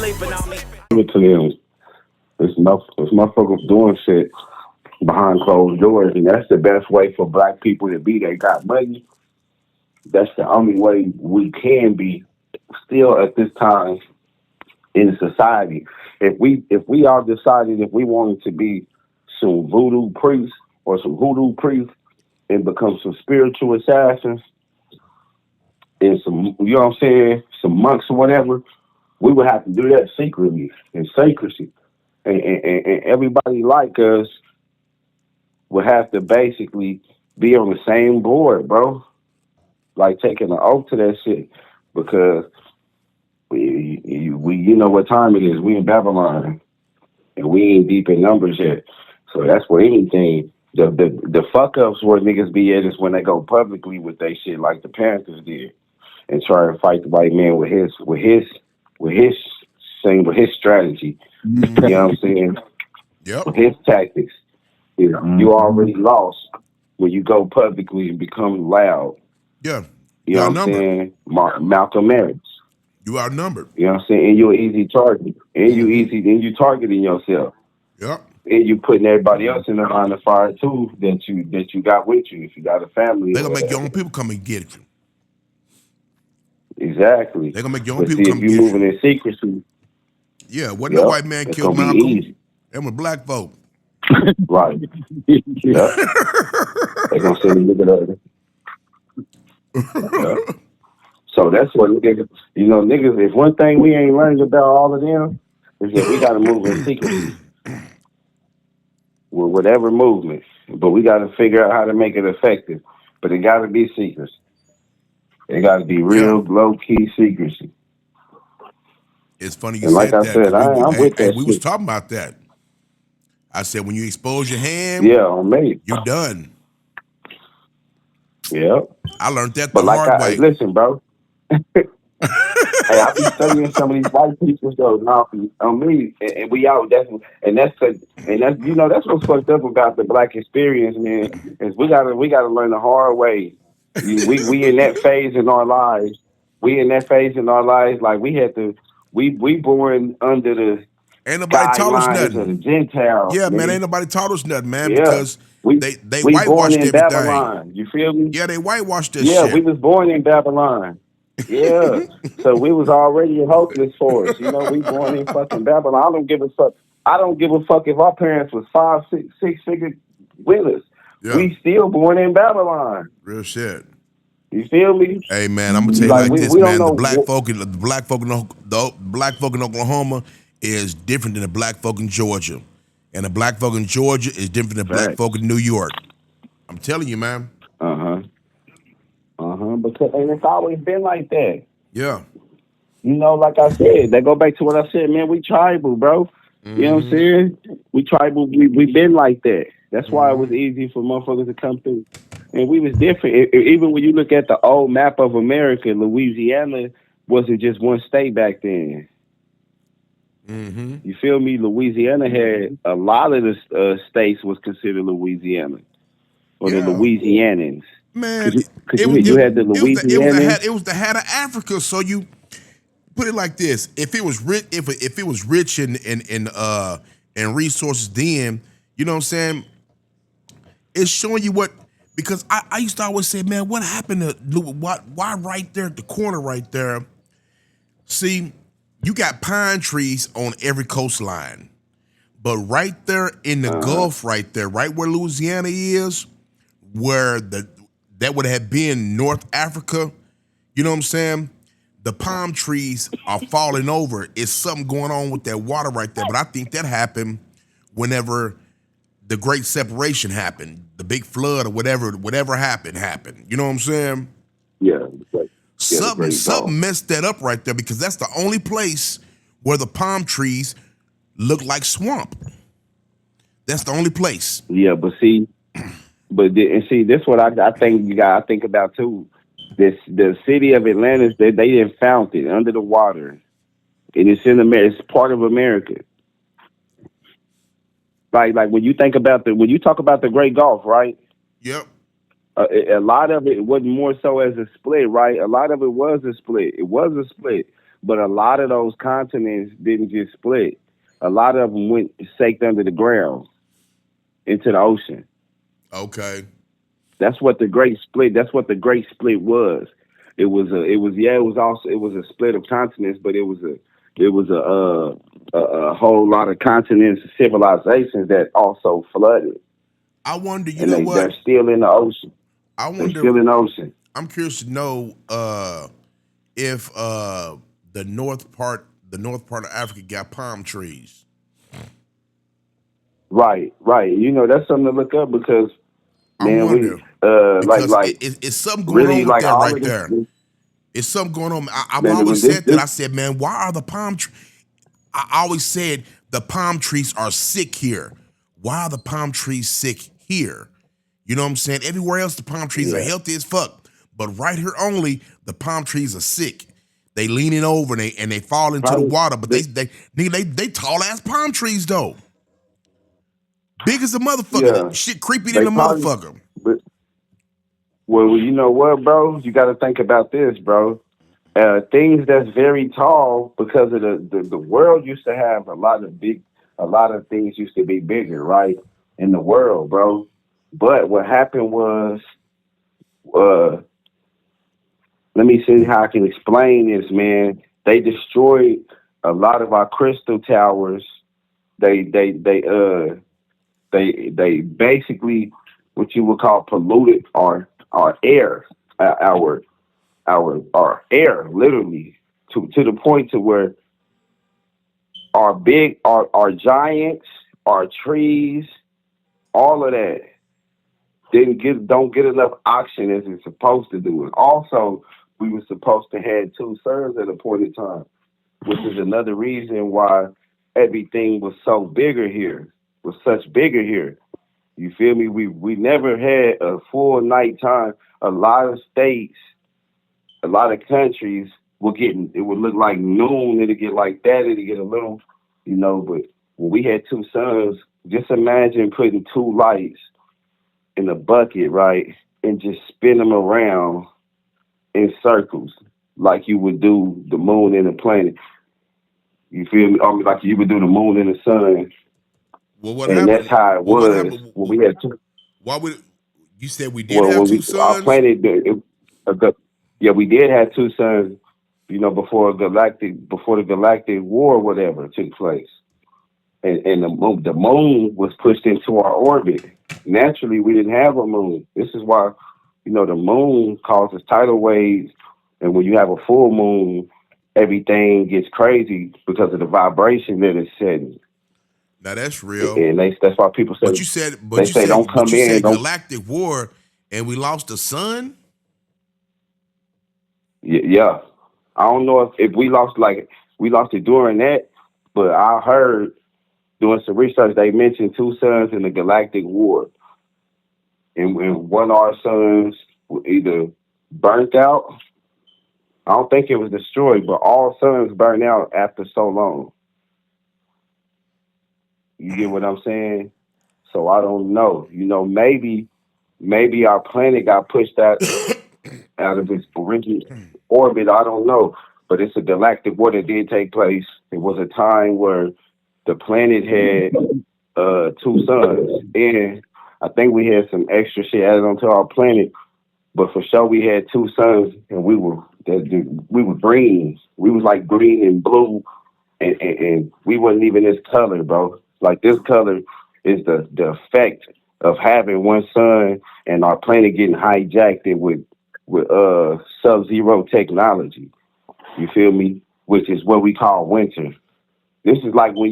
Give it to them. This motherfuckers doing shit behind closed doors, and that's the best way for black people to be. They got money. That's the only way we can be still at this time in society. If we all decided if we wanted to be some voodoo priests or some hoodoo priests and become some spiritual assassins and some, you know what I'm saying, some monks or whatever, we would have to do that secretly in secrecy. And everybody like us would have to basically be on the same board, bro. Like taking an oath to that shit because we you know what time it is. We in Babylon and we ain't deep in numbers yet. So that's where anything the fuck ups where niggas be at is when they go publicly with they shit like the Panthers did and try to fight the white man with his strategy. You know what I'm saying? Yep. With his tactics. You know, you already lost when you go publicly and become loud. Yeah. You know what I'm saying? Malcolm X. You outnumbered. You know what I'm saying? And you're an easy target. And you targeting yourself. Yep. And you putting everybody else in the line of fire too that you got with you. If you got a family. They're gonna make your own people come and get you. Exactly. They're gonna make your own but people see, come if and you get moving you. in secrecy. Yeah, wasn't no white man killed Malcolm. Easy. Them were black folk. Right. Yep. They're gonna send a nigga to So that's what niggas, niggas, if one thing we ain't learned about all of them is that we gotta move in secrecy with whatever movement. But we gotta figure out how to make it effective. But it gotta be secrecy. It gotta be real low key secrecy. It's funny you and said like I that. said, I'm with that we shit. was talking about that. I said when you expose your hand, on me. You're done. Yeah. I learned that But the hard way. Listen, bro. Hey, I be studying some of these white people though now on me, and we out definitely, and that's that's what's fucked up about the black experience, man. Is we gotta learn the hard way. We in that phase in our lives. We in that phase in our lives, like we had to. We born under the Ain't nobody taught us guidelines of the nothing. Gentiles. Yeah, man, ain't nobody taught us nothing, man, Yeah, because we they we born whitewashed in everything. Babylon. You feel me? Yeah, they whitewashed this Yeah, we shit. was born in Babylon. Yeah. So we was already hopeless for us. We born in fucking Babylon. I don't give a fuck. I don't give a fuck if our parents was 6 figure with us. Yeah. We still born in Babylon. Real shit. You feel me? Hey man, I'm gonna tell you like this, we man. Don't The know black folk in Oklahoma is different than the black folk in Georgia, and the black folk in Georgia is different than the black folk in New York. I'm telling you, man. And it's always been like that. Yeah. Like I said, they go back to what I said, man. We tribal, bro. You know what I'm saying? We tribal. We been like that. That's why it was easy for motherfuckers to come through. And we was different. Even when you look at the old map of America, Louisiana wasn't just one state back then. You feel me? Louisiana had a lot of the states was considered Louisiana or the Louisianans. Man, you had the Louisianans. It was the hat of Africa. So you put it like this: if it was rich, if it was rich in resources, then you know what I'm saying. It's showing you what. Because I used to always say, man, what happened to why right there at the corner right there? See, you got pine trees on every coastline. But right there in the Gulf right there, right where Louisiana is, where that would have been North Africa, you know what I'm saying? The palm trees are falling over. It's something going on with that water right there. But I think that happened whenever the Great Separation happened, the big flood or whatever happened. You know what I'm saying? Yeah. Something messed that up right there because that's the only place where the palm trees look like swamp. That's the only place. Yeah, but see, this is what I think you got to think about too. The city of Atlantis, they didn't found it under the water, and it's in America. It's part of America. Like when you talk about the Great Gulf, right? Yep. A lot of it wasn't more so as a split, right? A lot of it was a split. It was a split, But a lot of those continents didn't just split. A lot of them went saked under the ground into the ocean. Okay. That's what the Great Split. That's what the Great Split was. It was a. It was yeah. It was also. It was a split of continents, but it was a. It was a whole lot of continents, civilizations that also flooded, I wonder. You and know they're what? still in the ocean. I They're wonder. still in the ocean. I'm curious to know if the north part of Africa got palm trees. Right, right. You know that's something to look up because I man, we wonder because it's something going really on with like that all right of this. there. It's something going on. I've Man, always when this said that. this I said, man, why are the palm trees? I always said the palm trees are sick here. Why are the palm trees sick here? You know what I'm saying? Everywhere else, the palm trees are yeah healthy as fuck. But right here only, the palm trees are sick. They leaning over and they fall into the probably water. But they, they tall ass palm trees though. Big as a motherfucker. yeah That shit creepy than they a probably motherfucker. but well you know what bro you got to think about this bro things that's very tall because of the world used to have a lot of things used to be bigger, right? In the world, bro. But what happened was, uh, let me see how I can explain this, man. They destroyed a lot of our crystal towers. They they they uh they basically what you would call polluted our air, our air, literally to the point to where our giants, our trees, all of that didn't get don't get enough oxygen as it's supposed to do. And also, we were supposed to have two suns at a point in time, which is another reason why everything was so bigger here, was such bigger here. You feel me? We never had a full nighttime. A lot of states, a lot of countries will get it would look like noon, it'll get like that, it'll get a little, but when we had two suns, just imagine putting two lights in a bucket, right? And just spin them around in circles like you would do the moon and the planet. You feel me? Or like you would do the moon and the sun. Well, what And that's happened? how it Well, what was happened? when we had two. Why would you said we did Well, have when two we our sons? planet, yeah, we did have two suns. Before the galactic war, whatever took place, and the moon was pushed into our orbit. Naturally, we didn't have a moon. This is why, the moon causes tidal waves, and when you have a full moon, everything gets crazy because of the vibration that it's setting. Now that's real. And that's why people say But you said, don't come in, don't. galactic war, and we lost the sun. Yeah, I don't know if we lost it during that, but I heard doing some research they mentioned two suns in the galactic war, and one of our suns were either burnt out. I don't think it was destroyed, but all suns burn out after so long. You get what I'm saying? So I don't know. Maybe our planet got pushed out of its original orbit. I don't know, but it's a galactic war that did take place. It was a time where the planet had two suns, and I think we had some extra shit added onto our planet. But for sure, we had two suns, and we were green. We was like green and blue, and we wasn't even this color, bro. Like this color is the effect of having one sun and our planet getting hijacked with sub-zero technology. You feel me? Which is what we call winter. This is like when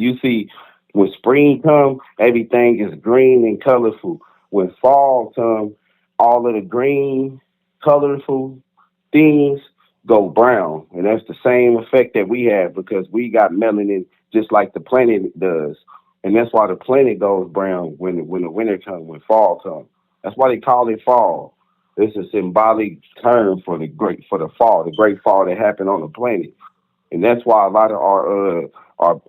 spring comes, everything is green and colorful. When fall comes, all of the green, colorful things go brown. And that's the same effect that we have because we got melanin just like the planet does. And that's why the planet goes brown when the winter comes, when fall comes. That's why they call it fall. It's a symbolic term for the fall, the great fall that happened on the planet. And that's why a lot of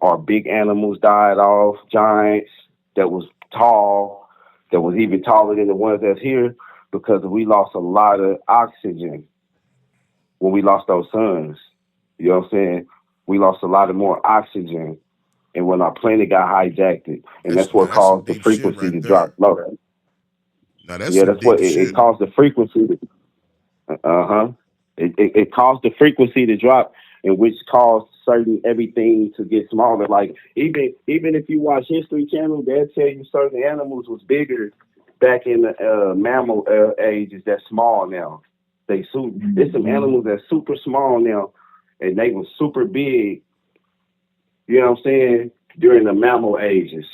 our big animals died off, giants that was tall, that was even taller than the ones that's here, because we lost a lot of oxygen when we lost those suns. You know what I'm saying? We lost a lot of more oxygen, and when our planet got hijacked, and That's that's now what that's some caused the deep shit frequency right to there. drop low. Now that's Yeah, some that's what deep it shit. caused the frequency to. Uh-huh. It caused the frequency to drop, and which caused certain everything to get smaller. Like even if you watch History Channel, they'll tell you certain animals was bigger back in the mammal ages that's small now. There's some animals that's super small now, and they were super big. You know what I'm saying? During the mammal ages,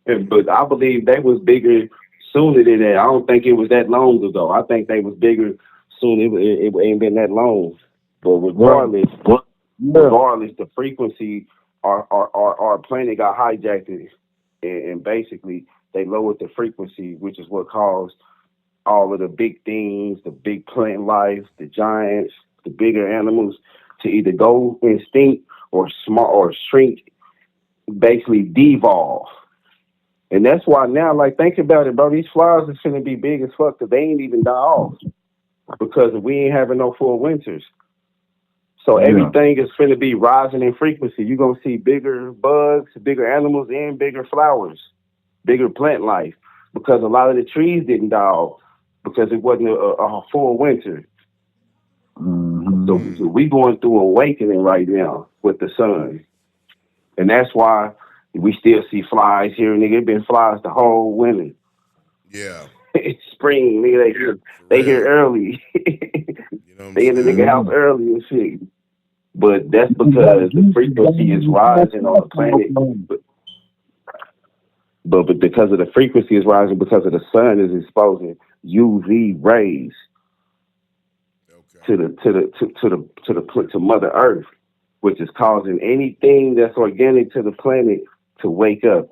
but I believe they was bigger sooner than that. I don't think it was that long ago. I think they was bigger soon. It ain't been that long. But Right. Yeah. regardless, the frequency, our planet got hijacked, and basically they lowered the frequency, which is what caused all of the big things, the big plant life, the giants, the bigger animals, to either go extinct or small or shrink, basically devolve. And that's why now, like, think about it, bro. These flies is finna be big as fuck because they ain't even die off because we ain't having no full winters. So Yeah. everything is finna be rising in frequency. You're gonna see bigger bugs, bigger animals, and bigger flowers, bigger plant life because a lot of the trees didn't die off because it wasn't a full winter. So Mm. we going through awakening right now with the sun, and that's why we still see flies here. Nigga, it been flies the whole winter. Yeah, It's spring, nigga. for They here real. early. You know what I'm They in the nigga saying? house Yeah. early and shit. But that's You got because the frequency is rising on the planet. But, but because of the frequency is rising because of the sun is exposing UV rays Okay. to the to Mother Earth, which is causing anything that's organic to the planet to wake up.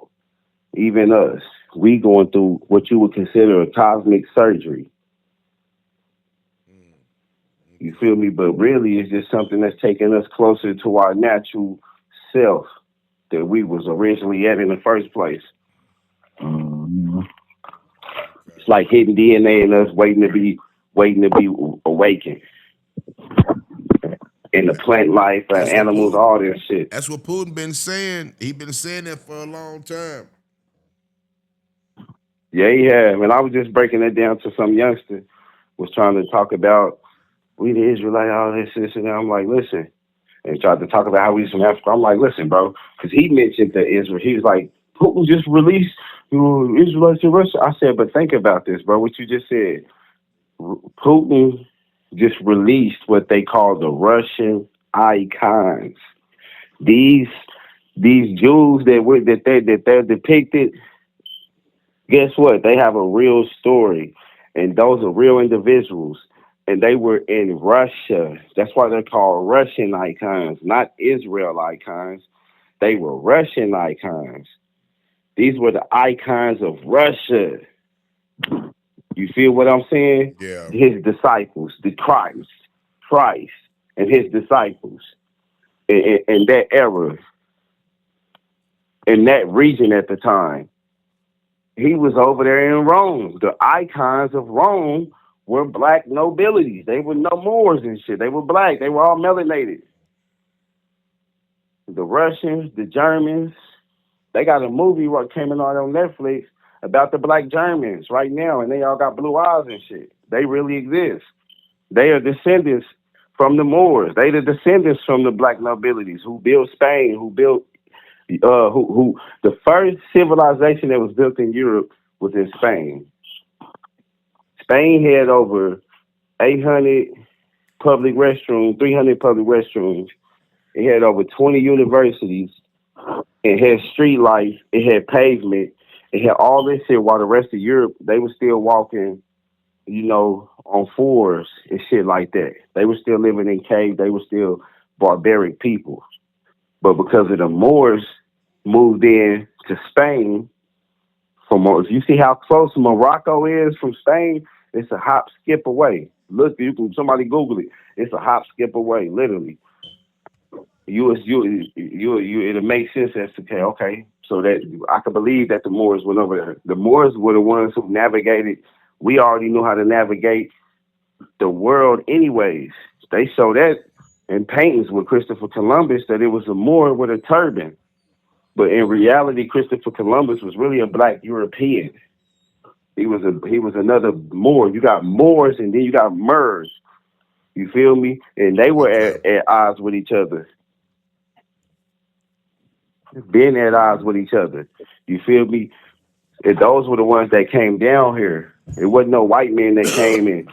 Even us, we going through what you would consider a cosmic surgery. Mm. You Okay. feel me? But really, it's just something that's taking us closer to our natural self that we was originally at in the first place. Mhm. It's Okay. like hidden DNA in us, waiting to be awakened. In the That, plant life, that's what animals, Putin. all this shit. That's what Putin been saying. He been saying that for a long time. Yeah, yeah. And I was just breaking that down to some youngster was trying to talk about we the Israelite, all this, and that. I'm like, listen, and tried to talk about how we from Africa. I'm like, listen, bro, because he mentioned the Israel. He was like, Putin just released Israelites in Russia. I said, but think about this, bro. What you just said. Putin just released what they call the Russian icons. These these Jews that they're depicted. Guess what? They have a real story, and those are real individuals. And they were in Russia. That's why they're called Russian icons, not Israel icons. They were Russian icons. These were the icons of Russia. You feel what I'm saying? Yeah. His disciples, the Christ, and his disciples in that era, in that region at the time. He was over there in Rome. The icons of Rome were black nobilities. They were no Moors and shit. They were black. They were all melanated. The Russians, the Germans, they got a movie what came out on Netflix about the black Germans right now, and they all got blue eyes and shit. They really exist. They are descendants from the Moors. They the descendants from the black nobilities who built Spain, who built who the first civilization that was built in Europe was in Spain. Spain had over 800 public restrooms, 300 public restrooms. It had over 20 universities. It had street lights. It had pavement. It had all this shit while the rest of Europe, they were still walking, on fours and shit like that. They were still living in caves. They were still barbaric people. But because of the Moors moved in to Spain, if you see how close Morocco is from Spain, it's a hop skip away. Look, you can somebody Google it. It's a hop skip away, literally. It'll make sense as to okay. So that I can believe that the Moors went over there. The Moors were the ones who navigated. We already knew how to navigate the world, anyways. They show that and paintings with Christopher Columbus that it was a Moor with a turban. But in reality, Christopher Columbus was really a black European. He was another Moor. You got Moors and then you got Moors. You feel me? And they were Okay. at odds with each other, been at odds with each other. You feel me? And those were the ones that came down here. It wasn't no white men that came and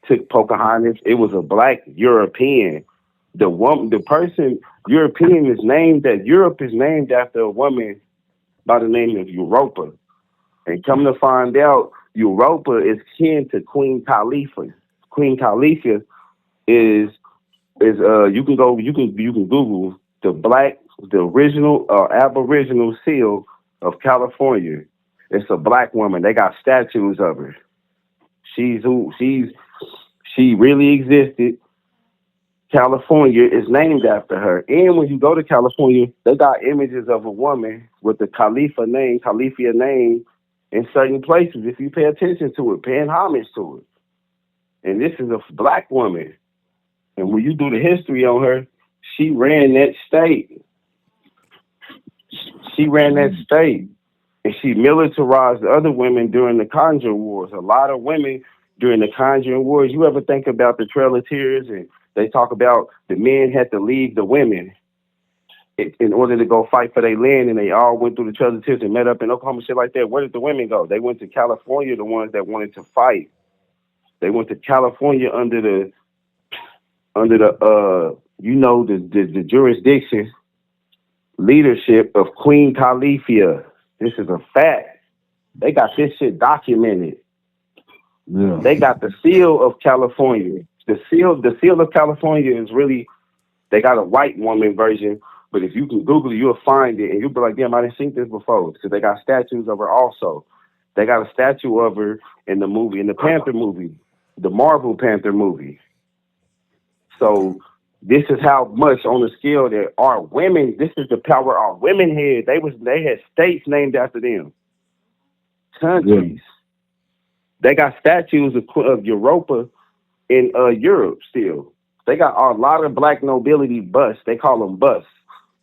took Pocahontas. It was a black European. The person European is named that Europe is named after a woman by the name of Europa. And come to find out, Europa is kin to Queen Khalifa. Queen Khalifa is you can Google the original Aboriginal seal of California. It's a black woman. They got statues of her. She really existed. California is named after her. And when you go to California, they got images of a woman with the Califia name in certain places. If you pay attention to it, paying homage to it. And this is a black woman. And when you do the history on her, she ran that state. She ran that state. And she militarized the other women during the Conjuring Wars. A lot of women during the Conjuring Wars. You ever think about the Trail of Tears? And they talk about the men had to leave the women in order to go fight for their land, and they all went through the Trail of Tears and met up in Oklahoma, shit like that. Where did the women go? They went to California, the ones that wanted to fight. They went to California under the the jurisdiction leadership of Queen Califia. This is a fact. They got this shit documented. Yeah. They got the seal of California. The seal of California is really, they got a white woman version, but if you can Google it, you'll find it and you'll be like, damn, I didn't see this before. Because they got statues of her also. They got a statue of her in the Panther movie, the Marvel Panther movie. So this is how much on the scale that our women, this is the power our women had. They had states named after them. Countries. Yeah. They got statues of Europa in Europe still. They got a lot of black nobility busts. They call them busts.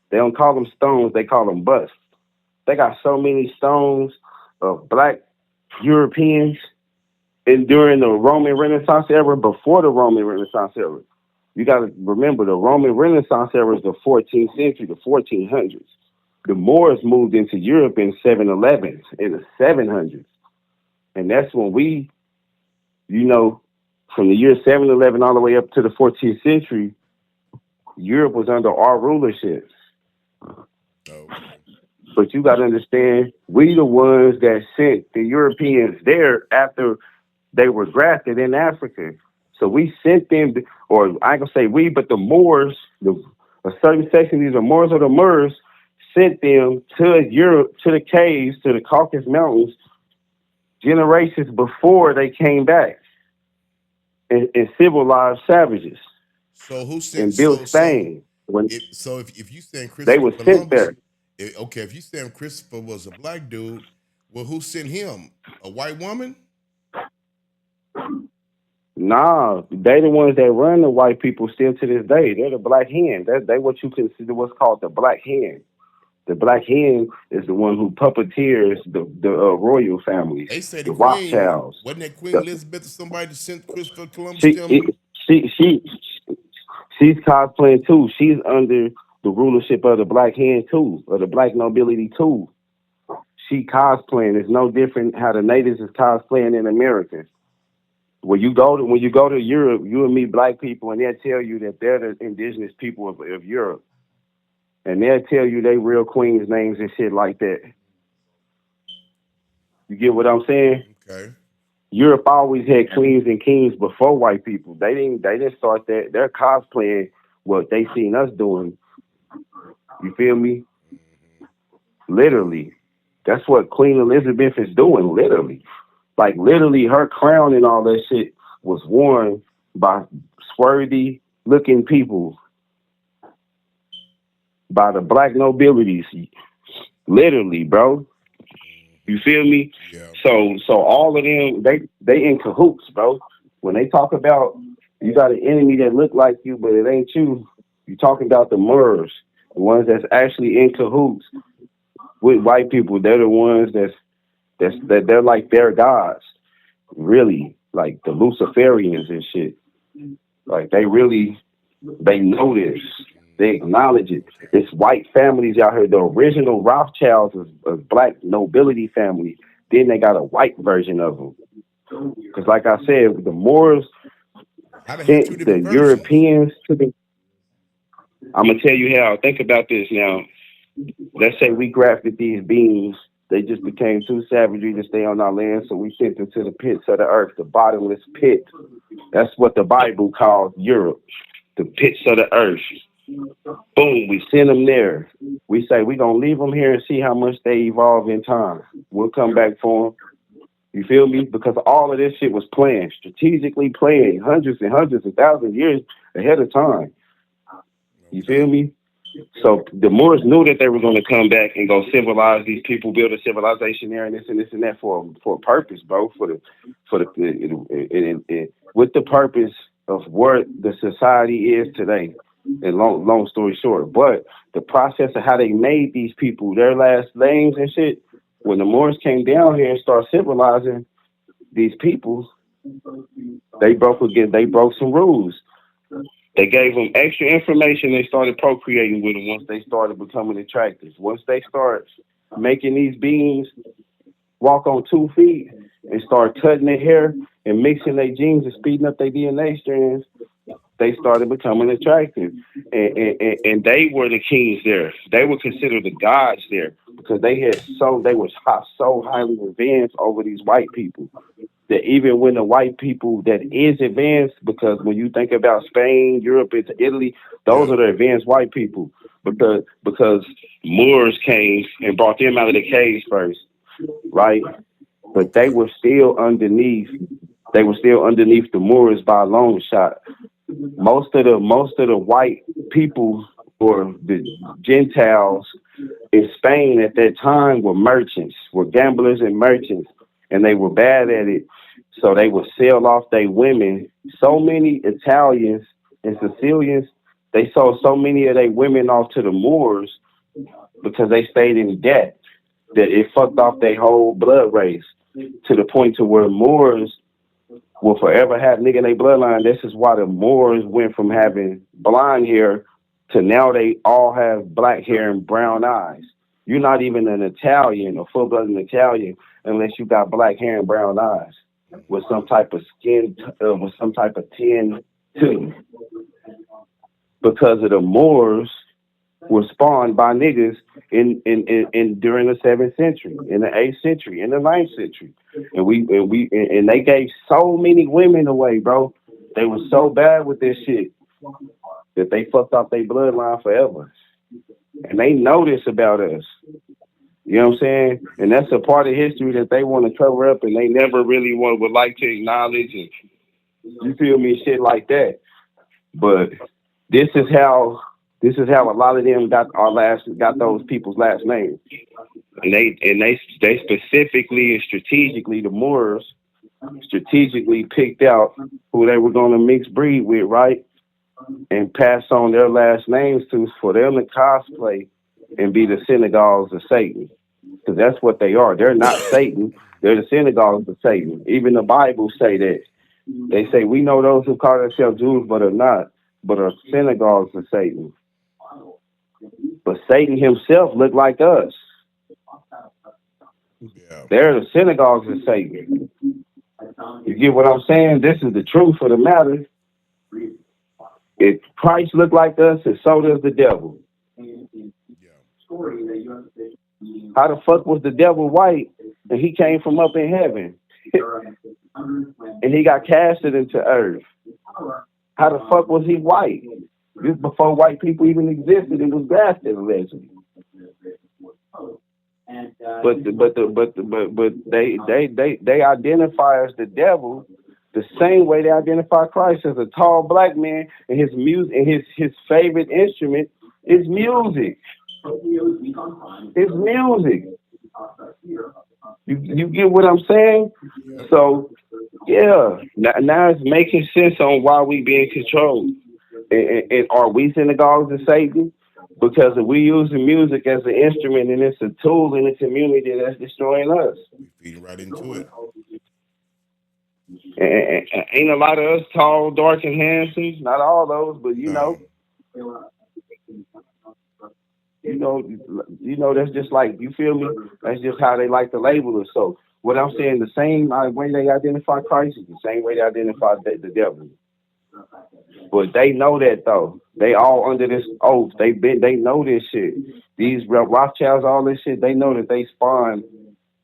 They don't call them stones. They call them busts. They got so many stones of black Europeans and during the Roman Renaissance era, before the Roman Renaissance era. You got to remember the Roman Renaissance era is the 14th century, the 1400s. The Moors moved into Europe in 711, in the 700s. And that's when from the year 711 all the way up to the 14th century, Europe was under our rulership. Okay. But you got to understand, we the ones that sent the Europeans there after they were grafted in Africa. So we sent them, or I ain't gonna say we, but the Moors, a certain section, these are Moors or the Moors, sent them to Europe, to the caves, to the Caucasus Mountains, generations before they came back and civilized savages So who sent and built Spain. When if you saying they Christopher were sent Columbus, there. okay, if you saying Christopher was a black dude, well, who sent him? A white woman? Nah, they the ones that run the white people still to this day. They're the black hand. They what you consider what's called the black hand. The black hen is the one who puppeteers the royal families, They say the the queen, Rothschilds. wasn't that Queen The, Elizabeth or somebody that sent Christopher Columbus she, them? it, she she's cosplaying too. She's under the rulership of the black hen too, or the black nobility too. She cosplaying. It's no different how the natives is cosplaying in America. When you go to Europe, you will meet black people, and they'll tell you that they're the indigenous people of Europe, and they'll tell you they real queens names and shit like that. You get what I'm saying? Okay. Europe always had queens and kings before white people. They didn't start that. They're cosplaying what they seen us doing. You feel me? Literally. That's what Queen Elizabeth is doing, literally. Like literally her crown and all that shit was worn by swarthy looking people, by the black nobilities. Literally, bro. You feel me? Yeah. So all of them, they in cahoots, bro. When they talk about you got an enemy that look like you, but it ain't you, You're talking about the Moors, the ones that's actually in cahoots with white people. They're the ones that they're like their gods, really, like the Luciferians and shit. Like they know this. They acknowledge it. It's white families out here. The original Rothschilds is black nobility family. Then they got a white version of them. Because, like I said, the Moors How they have two sent the different versions? Europeans to the. I'm gonna tell you how. Think about this now. Let's say we grafted these beings. They just became too savagery to stay on our land, so we sent them to the pits of the earth, the bottomless pit. That's what the Bible calls Europe, the pits of the earth. Boom, we send them there. We say we're gonna leave them here and see how much they evolve in time. We'll come back for them. You feel me? Because all of this shit was planned, strategically planned, hundreds and hundreds of thousands of years ahead of time. You feel Okay. me? So the Moors knew that they were going to come back and go civilize these people, build a civilization there, and this and that for a purpose, bro. With the purpose of what the society is today. And long story short, but the process of how they made these people their last names and shit. When the Moors came down here and started civilizing these people, they broke some rules. They gave them extra information. They started procreating with them once they started becoming attractive. Once they start making these beings walk on 2 feet and start cutting their hair and mixing their genes and speeding up their DNA strands, they started becoming attractive. And they were the kings there. They were considered the gods there because they were so highly advanced over these white people that even when the white people that is advanced, because when you think about Spain, Europe, into Italy, those Yeah. are the advanced white people because Moors came and brought them out of the caves first, right? But they Okay. were still underneath. They were still underneath the Moors by a long shot. Most of the white people or the Gentiles in Spain at that time were merchants, were gamblers and merchants, and they were bad at it. So they would sell off their women. So many Italians and Sicilians, they sold so many of their women off to the Moors because they stayed in debt that it fucked off their whole blood race to the point to where Moors will forever have nigga in their bloodline. This is why the Moors went from having blonde hair to now they all have black hair and brown eyes. You're not even an Italian or full blooded Italian unless you got black hair and brown eyes with some type of with some type of tin too. Because of the Moors were spawned by niggas in during the 7th century, in the 8th century, in the 9th century, and they gave so many women away, bro. They were so bad with this shit that they fucked up their bloodline forever, and they know this about us. You know what I'm saying? And that's a part of history that they want to cover up, and they never really would like to acknowledge. And you feel me, shit like that. But this is how a lot of them got those people's last names. And they specifically and strategically, the Moors strategically picked out who they were going to mix breed with, right? And pass on their last names to for them to cosplay and be the synagogues of Satan. Because that's what they are. They're not Satan. They're the synagogues of Satan. Even the Bible say that. They say we know those who call themselves Jews but are not, but are synagogues of Satan. But Satan himself looked like us. Yeah. They're the synagogues of Satan. You get what I'm saying? This is the truth of the matter. If Christ looked like us, and so does the devil. Yeah. How the fuck was the devil white and he came from up in heaven? And he got casted into earth. How the fuck was he white? This before white people even existed. It was grafted allegedly. But they identify as the devil the same way they identify Christ as a tall black man, and his music and his favorite instrument is music. It's music. You get what I'm saying? Yeah. So yeah, now it's making sense on why we being controlled. And are we synagogues of Satan? Because if we using music as an instrument and it's a tool in the community that's destroying us. We feeding right into it. And ain't a lot of us tall, dark, and handsome. Not all those, but No. That's just like, you feel me? That's just how they like to label us. So what I'm saying, the same way they identify Christ is the same way they identify the devil. But they know that though. They all under this oath. They know this shit. These Rothschilds, all this shit. They know that they spawn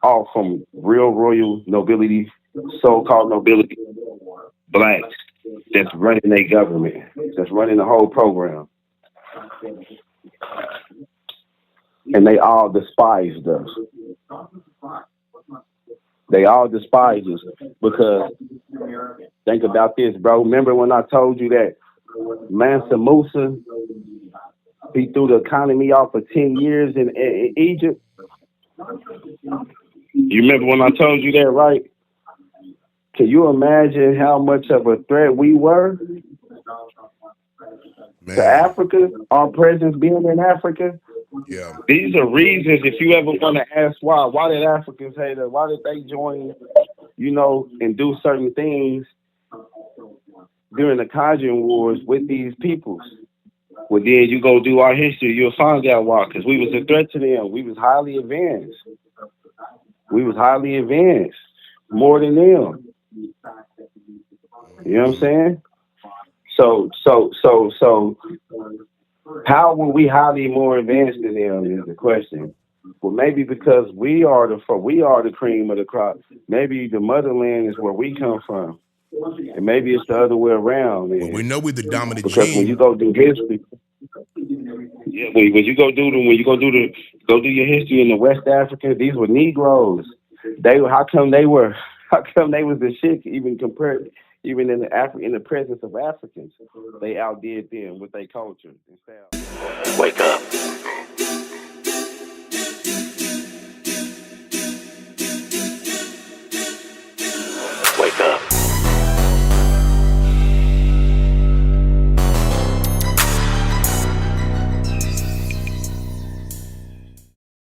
off from real royal nobility, so-called nobility, blacks that's running their government, that's running the whole program, and they all despised us. They all despise us because, think about this, bro. Remember when I told you that Mansa Musa, he threw the economy off for 10 years in Egypt? You remember when I told you that, right? Can you imagine how much of a threat we were to Africa, our presence being in Africa? Yeah. These are reasons, if you ever want to ask why did Africans hate us? Why did they join, and do certain things during the Conjuring Wars with these peoples? Well, then you go do our history, you'll find out why. Because we was a threat to them. We was highly advanced. More than them. You know what I'm saying? So, how were we highly more advanced than them is the question. Well, maybe because we are the cream of the crop. Maybe the motherland is where we come from, and maybe it's the other way around. Well, we know we're the dominant because when you gene. go do history, when you go do your history in the West Africa, these were Negroes. How come they was the shit even in the presence of Africans? They outdid them with their culture and style. Wake up.